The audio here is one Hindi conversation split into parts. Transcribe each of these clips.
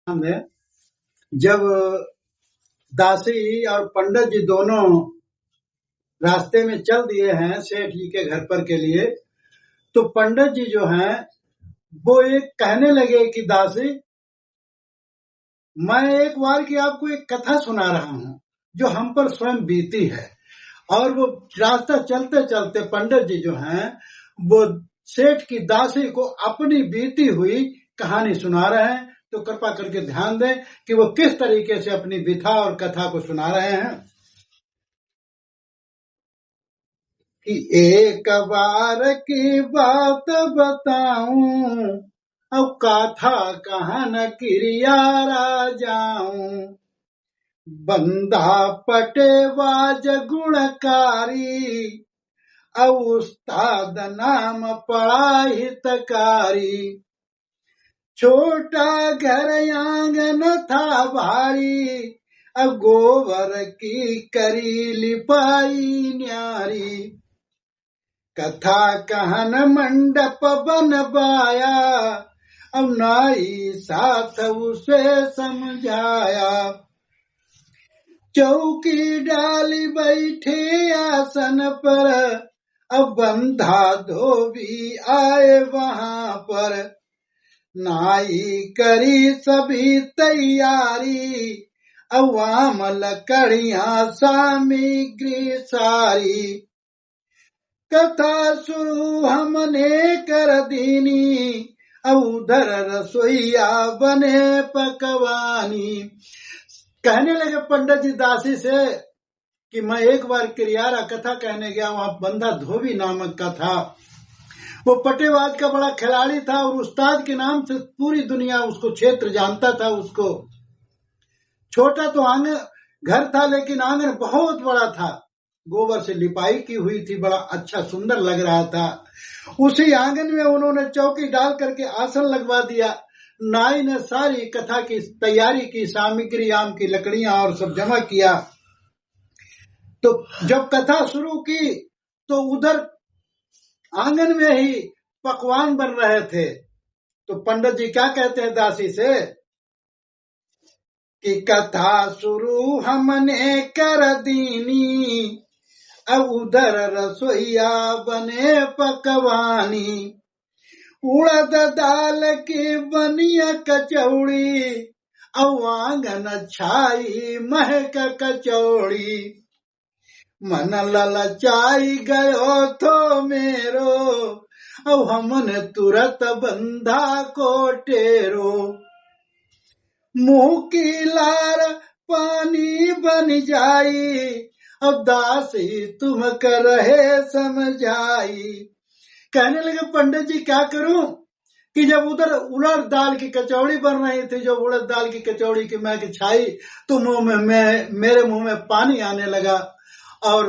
में जब दासी और पंडित जी दोनों रास्ते में चल दिए हैं सेठ जी के घर पर के लिए, तो पंडित जी जो हैं वो एक कहने लगे कि दासी, मैं एक बार की आपको एक कथा सुना रहा हूँ जो हम पर स्वयं बीती है। और वो रास्ता चलते चलते पंडित जी जो हैं वो सेठ की दासी को अपनी बीती हुई कहानी सुना रहे हैं। तो कृपा करके ध्यान दें कि वो किस तरीके से अपनी विथा और कथा को सुना रहे हैं। कि एक बार की बात बताऊं, अब कथा कहन क्रिया जाऊं। बंदा पटेवाज गुणकारी, अब उस्ताद नाम पड़ा हितकारी। छोटा घर आंगन था भारी, अब गोबर की करी लिपाई न्यारी। कथा कहन मंडप बनवाया, अब नाई साथ उसे समझाया। चौकी डाली बैठे आसन पर, अब बंधा धोबी आए वहां पर। नाई करी सभी तैयारी, अब वाम लकड़ियां सामग्री सारी। कथा शुरू हमने कर दीनी, अब उधर रसोईया बने पकवानी। कहने लगे पंडित जी दासी से कि मैं एक बार किरियारा कथा कहने गया, वहां बंदा धोबी नामक का था। वो पटेवाज का बड़ा खिलाड़ी था और उस्ताद के नाम से पूरी दुनिया उसको क्षेत्र जानता था। उसको छोटा तो आंगन घर था, लेकिन आंगन बहुत बड़ा था। गोबर से लिपाई की हुई थी, बड़ा अच्छा सुंदर लग रहा था। उसी आंगन में उन्होंने चौकी डाल करके आसन लगवा दिया। नाई ने सारी कथा की तैयारी की, सामग्री आम की लकड़ियां और सब जमा किया। तो जब कथा शुरू की तो उधर आंगन में ही पकवान बन रहे थे। तो पंडित जी क्या कहते हैं दासी से कि कथा शुरू हमने कर दीनी, अब उधर रसोईया बने पकवानी। उड़द दाल की बनिया कचौड़ी, अब आंगन छाई महक कचौड़ी। मन ललचाई गयो तो मेरो, अब हमने तुरंत बंधा को टेरो। मुंह की लार पानी बन जाई, अब दासी तुम कर रहे समझाई। कहने लगे पंडित जी क्या करूं कि जब उधर उड़द दाल की कचौड़ी बन रही थी, जो उड़द दाल की कचौड़ी की महक छाई, तो मेरे मुंह में पानी आने लगा और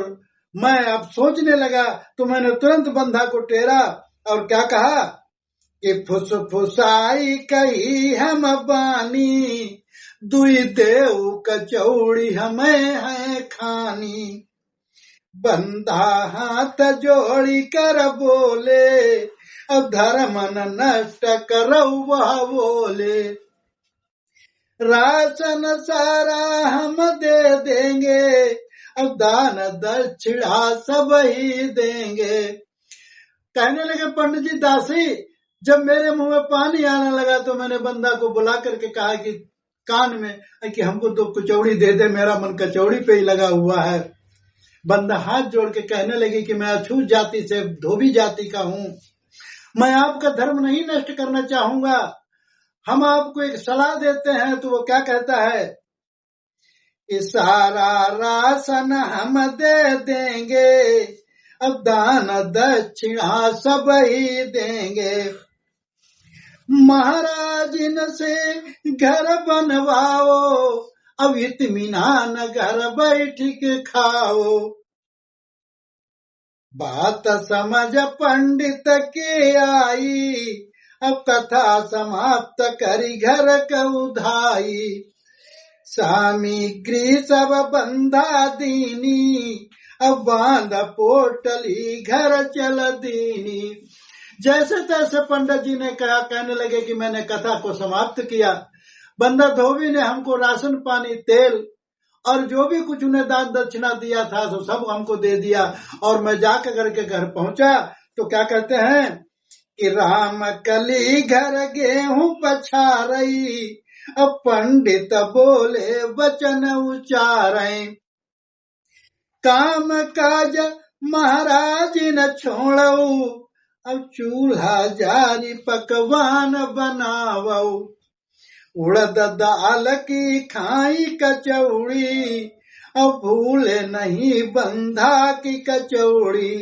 मैं अब सोचने लगा। तो मैंने तुरंत बंधा को टेरा और क्या कहा कि फुसफुसाई कही हम बानी, दुई देव कचौड़ी हमें है खानी। बंधा हाथ जोड़ी कर बोले, अब धर्म नष्ट करो वह बोले। राशन सारा हम दे देंगे, अब दान दक्षिणा सब ही देंगे। कहने लगे पंडित जी दासी, जब मेरे मुंह में पानी आने लगा तो मैंने बंदा को बुला करके कहा कि कान में कि हमको तो कचौड़ी दे दे, मेरा मन कचौड़ी पे ही लगा हुआ है। बंदा हाथ जोड़ के कहने लगी कि मैं अछूत जाति से धोबी जाति का हूं, मैं आपका धर्म नहीं नष्ट करना चाहूंगा, हम आपको एक सलाह देते हैं। तो वो क्या कहता है, सारा राशन हम दे देंगे, अब दान दक्षिणा सब ही देंगे। महाराज इनसे घर बनवाओ, अब इत्मीनान घर बैठ के खाओ। बात समझ पंडित के आई, अब कथा समाप्त करी घर का उधाई। सामग्री सब बंधा दीनी, अब बांध पोटली घर चल दीनी। जैसे तैसे पंडित जी ने कहा, कहने लगे कि मैंने कथा को समाप्त किया। बंदा धोबी ने हमको राशन पानी तेल और जो भी कुछ उन्हें दान दक्षिणा दिया था तो सब हमको दे दिया। और मैं जाकर करके घर पहुंचा तो क्या कहते हैं कि राम कली घर गेहूं पछारई, अब पंडित बोले वचन उचारई, काम काज महाराज न छोड़ऊ, अब चूल्हा जारी पकवान बनावऊ, उड़द दाल की खाई कचौड़ी, अब भूले नहीं बंधा की कचौड़ी।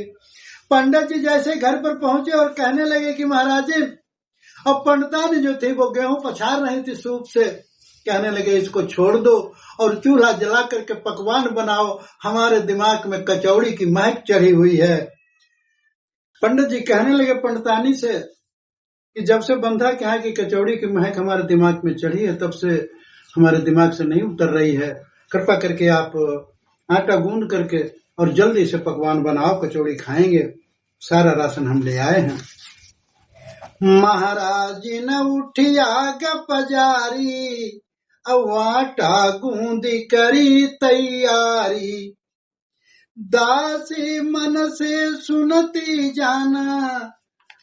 पंडित जी जैसे घर पर पहुंचे और कहने लगे कि महाराज जी, अब पंडितानी जो थी वो गेहूं पछार रही थी सूप से, कहने लगे इसको छोड़ दो और चूल्हा जला करके पकवान बनाओ, हमारे दिमाग में कचौड़ी की महक चढ़ी हुई है। पंडित जी कहने लगे पंडितानी से कि जब से बंधा के यहाँ की कचौड़ी की महक हमारे दिमाग में चढ़ी है तब से हमारे दिमाग से नहीं उतर रही है, कृपा करके आप आटा गूंद करके और जल्दी से पकवान बनाओ, कचौड़ी खाएंगे, सारा राशन हम ले आए हैं। महाराज न उठिया गपजारी, अब आटा गूंदी करी तैयारी, दासी मन से सुनती जाना,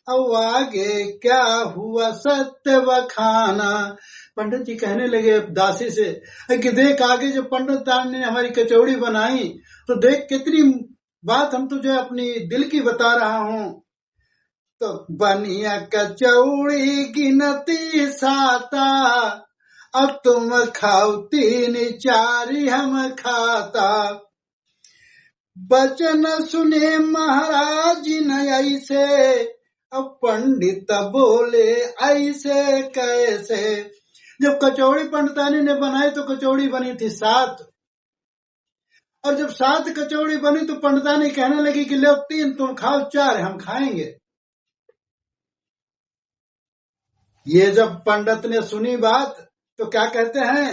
अब आगे क्या हुआ सत्य बखाना। पंडित जी कहने लगे दासी से कि देख आगे जो पंडित ने हमारी कचौड़ी बनाई तो देख कितनी बात हम तुझे अपनी दिल की बता रहा हूँ। तो बनिया कचौड़ी गिनती साता, अब तुम खाओ 3-4 हम खाता, बचन सुने महाराज न ऐसे, अब पंडित बोले ऐसे कैसे। जब कचौड़ी पंडितानी ने बनाई तो कचौड़ी बनी थी 7, और जब 7 कचौड़ी बनी तो पंडितानी कहने लगी कि लो 3 तुम खाओ, 4 हम खाएंगे। ये जब पंडित ने सुनी बात तो क्या कहते हैं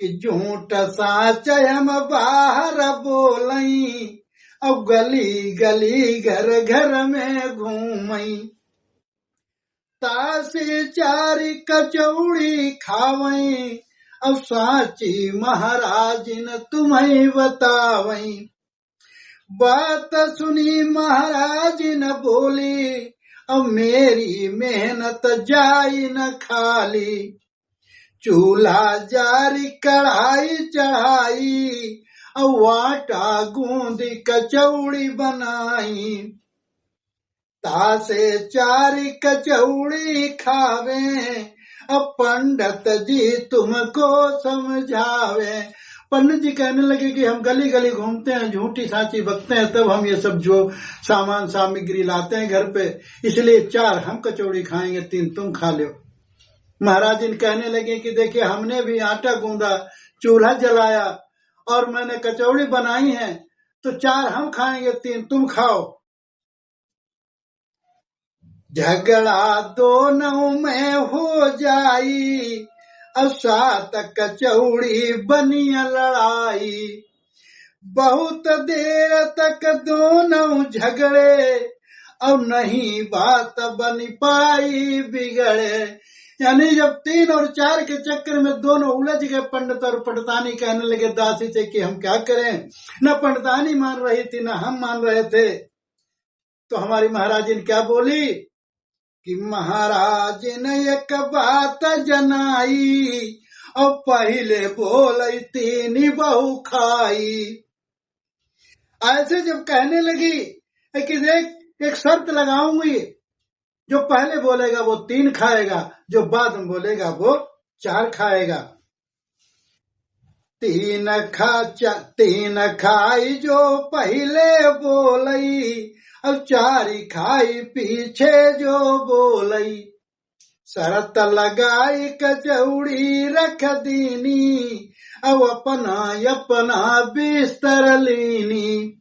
कि झूठ साच हम बाहर बोलई, अब गली गली घर घर में घूमई, तासे 4 कचौड़ी खावई, अब साची महाराज न तुम्हें बतावई। बात सुनी महाराज न बोली, अब मेरी मेहनत जाई न खाली, चूल्हा जारी कढ़ाई चढ़ाई, अब आटा गूंदी कचौड़ी बनाई, तासे 4 कचौड़ी खावे, अब पंडित जी तुमको समझावे। पंडित जी कहने लगे कि हम गली गली घूमते हैं, झूठी साची बकते हैं, तब हम ये सब जो सामान सामग्री लाते हैं घर पे, इसलिए 4 हम कचौड़ी खाएंगे, 3 तुम खा लो। महाराज जी कहने लगे कि देखिए हमने भी आटा गूंदा, चूल्हा जलाया और मैंने कचौड़ी बनाई है, तो 4 हम खाएंगे, 3 तुम खाओ। झगड़ा दोनों में हो जाई, अब 7 कचौड़ी बनी लड़ाई, बहुत देर तक दोनों झगड़े, अब नहीं बात बन पाई बिगड़े। यानी जब 3 और 4 के चक्कर में दोनों उलझ गए, पंडित और पंडितानी कहने लगे दासी से कि हम क्या करें, न पंडितानी मान रही थी न हम मान रहे थे। तो हमारी महाराजी ने क्या बोली कि महाराज ने एक बात जनाई, और पहले बोली 3 बहु खाई। ऐसे जब कहने लगी कि देख एक शर्त लगाऊंगी, जो पहले बोलेगा वो 3 खाएगा, जो बाद में बोलेगा वो 4 खाएगा। 3 खाई जो पहले बोलई, अब 4 खाई पीछे जो बोलई, शरत लगाई कचौड़ी रख दीनी, अब अपना अपना बिस्तर लीनी,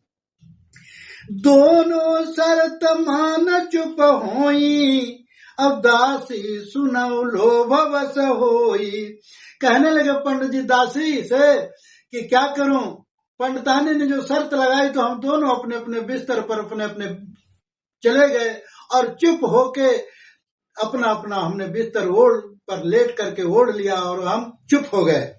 दोनों शर्त मान चुप होई, अब दासी सुनौ लोभवश होई। कहने लगे पंडित जी दासी से कि क्या करूं, पंडितानी ने जो शर्त लगाई तो हम दोनों अपने अपने बिस्तर पर अपने अपने चले गए और चुप होके अपना अपना हमने बिस्तर ओढ़ पर लेट करके ओढ़ लिया और हम चुप हो गए।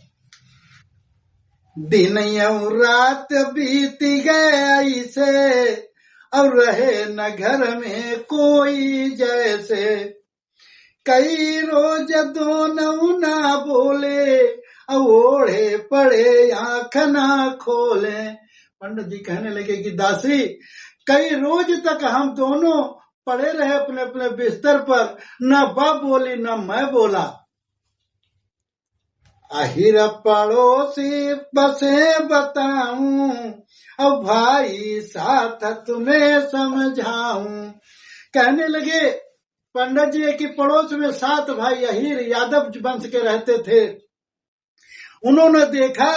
दिन और रात बीत गए ऐसे, अब रहे न घर में कोई जैसे। कई रोज दोनों ना बोले, अब ओढ़े पड़े आंख ना खोले। पंडित जी कहने लगे कि दासी, कई रोज तक हम दोनों पड़े रहे अपने अपने बिस्तर पर, न बाप बोली न मैं बोला। आहिर पड़ोसी बसे बताऊं, अब भाई साथ तुम्हें समझाऊं। कहने लगे पंडित जी कि पड़ोस में 7 भाई अहीर यादव वंश के रहते थे। उन्होंने देखा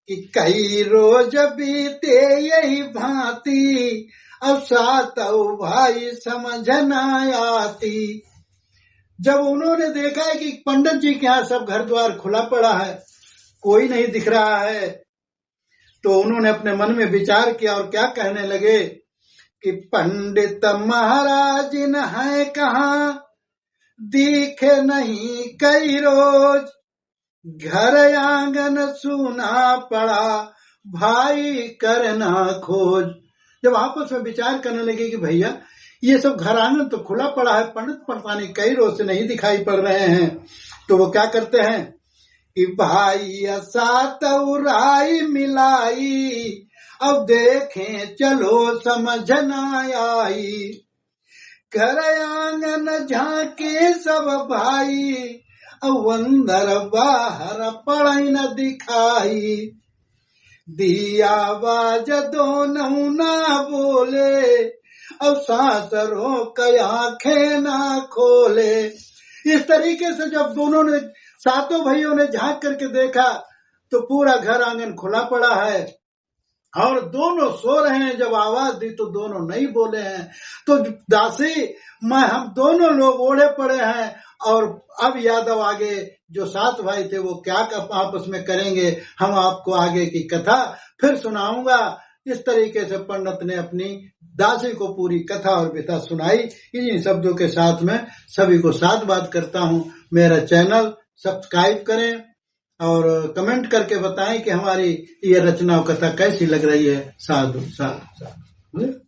कि कई रोज बीते यही भांति, अब 7 भाई समझ न आती। जब उन्होंने देखा है कि पंडित जी के यहाँ सब घर द्वार खुला पड़ा है, कोई नहीं दिख रहा है, तो उन्होंने अपने मन में विचार किया और क्या कहने लगे कि पंडित महाराज न है कहाँ, दिखे नहीं कई रोज, घर आंगन सूना पड़ा, भाई करना खोज। जब आपस में विचार करने लगे कि भैया ये सब घर आंगन तो खुला पड़ा है, पंडित पड़तानी कई रोज से नहीं दिखाई पड़ रहे हैं, तो वो क्या करते हैं कि भाई 7 राई मिलाई, अब देखें चलो समझ न आई। घर आंगन झांके सब भाई, अब अंदर बाहर पड़ई न दिखाई। दिया बाज दोनों ना बोले, अब सासरों की आंखें ना खोले। इस तरीके से जब दोनों ने 7 भाइयों ने झांक करके देखा तो पूरा घर आंगन खुला पड़ा है और दोनों सो रहे हैं। जब आवाज दी तो दोनों नहीं बोले हैं। तो दासी, हम दोनों लोग ओढ़े पड़े हैं और अब यादव आगे जो 7 भाई थे वो क्या आपस में करेंगे, हम आपको आगे की कथा फिर सुनाऊंगा। इस तरीके से पंडित ने अपनी दासी को पूरी कथा और विधा सुनाई। इन्हीं शब्दों के साथ में सभी को साथ बात करता हूँ, मेरा चैनल सब्सक्राइब करें और कमेंट करके बताएं कि हमारी ये रचना कथा कैसी लग रही है। साधु साधु साधु।